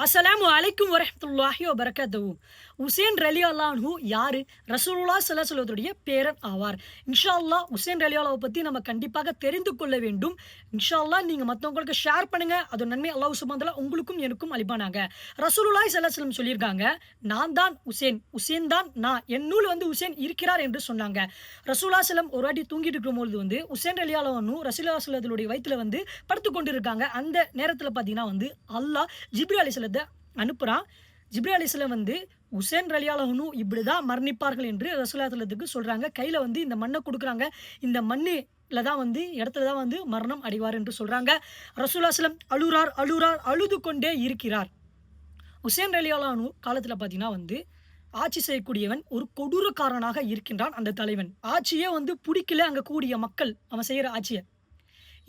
அஸ்ஸலாமு அலைக்கும் வரஹ்மத்துல்லாஹி வபரகாத்துஹு. உசேன் ரலியல்லாஹு அன்ஹு யாரு? ரசூலுல்லாஹ் ஸல்லல்லாஹு அலைஹி வஸல்லத்துடைய பேரன் ஆவார். இன்ஷா அல்லாஹ் உசேன் ரலியல்லாஹு பத்தி நம்ம கண்டிப்பாக தெரிந்து கொள்ள வேண்டும். இன்ஷா அல்லாஹ் நீங்க மத்தவங்களுக்கு ஷேர் பண்ணுங்க. அது நன்மை அல்லாஹ் சுப்ஹானஹு வ தஆலா உங்களுக்கும் எனக்கும் அளிப்பானாக. ரசூலுல்லாஹி ஸல்லல்லாஹு அலைஹி வஸல்லம் சொல்லியிருக்காங்க, நான் தான் உசேன், உசேன் தான் நான். என்னுள் உசேன் இருக்கிறார் என்று சொன்னாங்க. ரசூலுல்லாஹி ஸல்லம் ஒரு வாட்டி தூங்கிட்டு இருக்கும்பொழுது உசேன் ரலியல்லாஹு அன்ஹு ரசூலுல்லாஹி ஸல்லல்லாஹு வயித்துல படுத்துக் கொண்டிருக்காங்க. அந்த நேரத்துல பார்த்தீங்கன்னா அல்லாஹ் ஜிப்ரீல் அலைஹிஸ்ஸலாத்த அனுப்புறான். ஜிப்ரீல் அலைஹிஸ்ஸலாம் உசேன் ரலியல்லாஹு அன்ஹு இப்படிதான் மரணிப்பார்கள் என்று ரசூலுல்லாஹி ஸல்லல்லாஹு சொல்றாங்க. கையில இந்த மண்ண குடுக்குறாங்க. இந்த மண்ணுல தான் இடத்துல தான் மரணம் அடைவார் என்று சொல்றாங்க. ரசூலுல்லாஹி ஸல்லம் அழுறார், அழுது கொண்டே இருக்கிறார். உசேன் ரலியல்லாஹு அன்ஹு காலத்துல பார்த்தீங்கன்னா ஆட்சி செய்யக்கூடியவன் ஒரு கொடூரக்காரனாக இருக்கின்றான் அந்த தலைவன். ஆட்சியே புடிக்கல அங்க கூடிய மக்கள் அவன் செய்யற ஆட்சிய.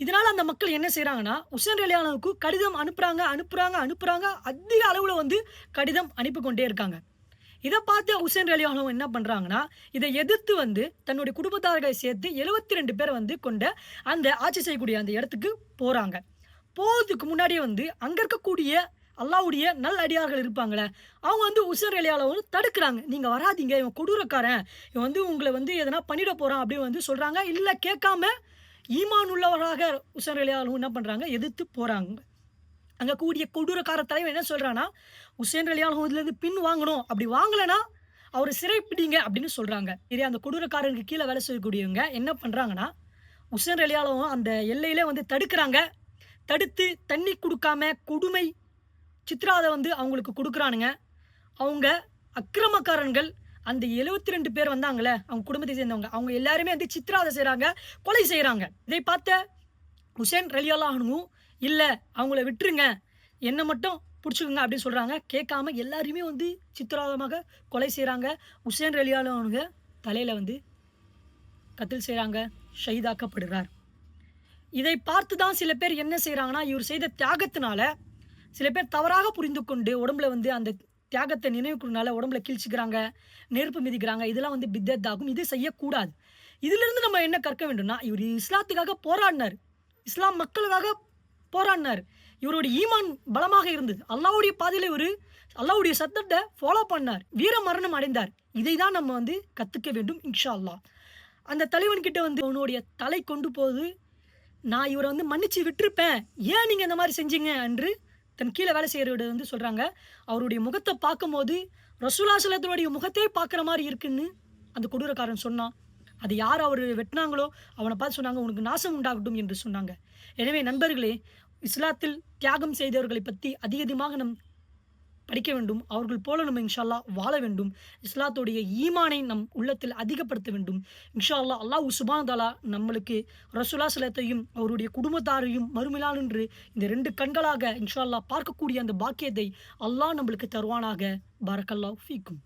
இதனால அந்த மக்கள் என்ன செய்றாங்கன்னா, உசேன் ரலியல்லாஹு அன்ஹுவுக்கு கடிதம் அனுப்புறாங்க. அதிக அளவுல கடிதம் அனுப்பிக் கொண்டே இருக்காங்க. இத பார்த்து உசேன் ரலியல்லாஹு அன்ஹு என்ன பண்றாங்கன்னா, இத எதிர்த்து தன்னுடைய குடும்பத்தார்களை சேர்த்து 72 பேர கொண்ட அந்த ஆட்சி செய்யக்கூடிய அந்த இடத்துக்கு போறாங்க. போறதுக்கு முன்னாடியே அங்க இருக்கக்கூடிய அல்லாஹ்வுடைய நல்லடியார்கள் இருப்பாங்கல்ல, அவங்க உசேன் ரலியல்லாஹு அன்ஹு தடுக்குறாங்க. "நீங்க வராதீங்க. இவன் கொடூரக்காரன். இவன் உங்கள எதனா பண்ணிட போறான்" அப்படின்னு சொல்றாங்க. இல்ல கேட்காம ஈமான் உள்ளவராக உசேன் ரலியல்லாஹு அன்ஹு என்ன பண்றாங்க, எதிர்த்து போறாங்க. அங்க கூடிய கொடூரக்கார தலைவன் என்ன சொல்றான்னா, உசேன் ரலியல்லாஹு அன்ஹு இதுலருந்து பின் வாங்கணும். அப்படி வாங்கலனா அவர சிறைப்பிடிங்க அப்படின்னு சொல்றாங்க. இதே அந்த கொடூரக்காரருக்கு கீழ வேலை செய்யக்கூடியவங்க என்ன பண்றாங்கன்னா, உசேன் ரலியல்லாஹு அன்ஹு அந்த எல்லையில தடுக்குறாங்க. தடுத்து தண்ணி குடுக்காம கொடுமை சித்ராத அவங்களுக்கு குடுக்குறானுங்க. அவங்க அக்கிரமக்காரன்கள் அந்த 72 பேர் வந்தாங்கல்ல, அவங்க குடும்பத்தை சேர்ந்தவங்க. அவங்க எல்லாருமே சித்ராத செய்றாங்க, கொலை செய்றாங்க. இதை பார்த்த உசேன் ரலியல்லாஹு அன்ஹு, "இல்ல அவங்கள விட்டுருங்க. என்ன மட்டும் புடிச்சுக்கங்க" அப்படின்னு சொல்றாங்க. கேட்காம எல்லாரையுமே சித்திரவதையாக கொலை செய்றாங்க. உசேன் ரலியல்லாஹு அன்ஹு தலையில கத்ல் செய்றாங்க. ஷஹீதாக்கப்படுறார். இதை பார்த்து தான் சில பேர் என்ன செய்றாங்கன்னா, இவர் செய்த தியாகத்தினால சில பேர் தவறாக புரிந்து கொண்டு உடம்புல அந்த தியாகத்த நினைவு கூர்றனால உடம்புல கிழிச்சுக்கிறாங்க, நெருப்பு மிதிக்கிறாங்க. இதெல்லாம் பித்அத் ஆகும். இது செய்யக்கூடாது. இதிலிருந்து நம்ம என்ன கற்க வேண்டும்னா, இவரு இஸ்லாத்துக்காக போராடினார். இஸ்லாம் மக்களுக்காக போராடினார். இவருடைய ஈமான் பலமாக இருந்தது. அல்லாஹ்வுடைய பாதையில இவரு அல்லாஹ்வுடைய சத்தத்த ஃபாலோ பண்ணார். வீர மரணம் அடைந்தார். இதை தான் நம்ம கத்துக்க வேண்டும் இன்ஷா அல்லாஹ். அந்த தலைவன் கிட்ட அவனுடைய தலை கொண்டு போது, "நான் இவர மன்னிச்சு விட்டுருப்பேன். ஏன் நீங்க இந்த மாரி செஞ்சீங்க?" என்று தன் கீழ வேலை செய்றவரு சொல்றாங்க. அவருடைய முகத்த பார்க்கும்போது ரசூலுல்லாஹி ஸல்லல்லாஹு அலைஹி வஸல்லம் முகத்தையே பார்க்குற மாரி இருக்குன்னு அந்த கொடூரக்காரன் சொன்னான். அது யார் அவரு வெட்டுனாங்களோ அவன பார்த்து சொன்னாங்க, "உனக்கு நாசம் உண்டாகட்டும்" என்று சொன்னாங்க. எனவே நண்பர்களே, இஸ்லாத்தில் தியாகம் செய்தவர்களை பத்தி அதிகமாக நம் படிக்க வேண்டும். அவர்கள் போல நம்ம இன்ஷா அல்லாஹ் வாழ வேண்டும். இஸ்லாத்துடைய ஈமானை நம் உள்ளத்தில் அதிகப்படுத்த வேண்டும். இன்ஷா அல்லாஹ் அல்லாஹ் சுப்ஹானஹு வ தஆலா நம்மளுக்கு ரசூலுல்லாஹி ஸல்லல்லாஹு அவருடைய குடும்பத்தாரையும் மறுமையினால் என்று இந்த 2 கண்களாக இன்ஷா அல்லாஹ் பார்க்கக்கூடிய அந்த பாக்கியத்தை அல்லாஹ் நம்மளுக்கு தருவானாக. பாரக்கல்லாஹு ஃபீக்கும்.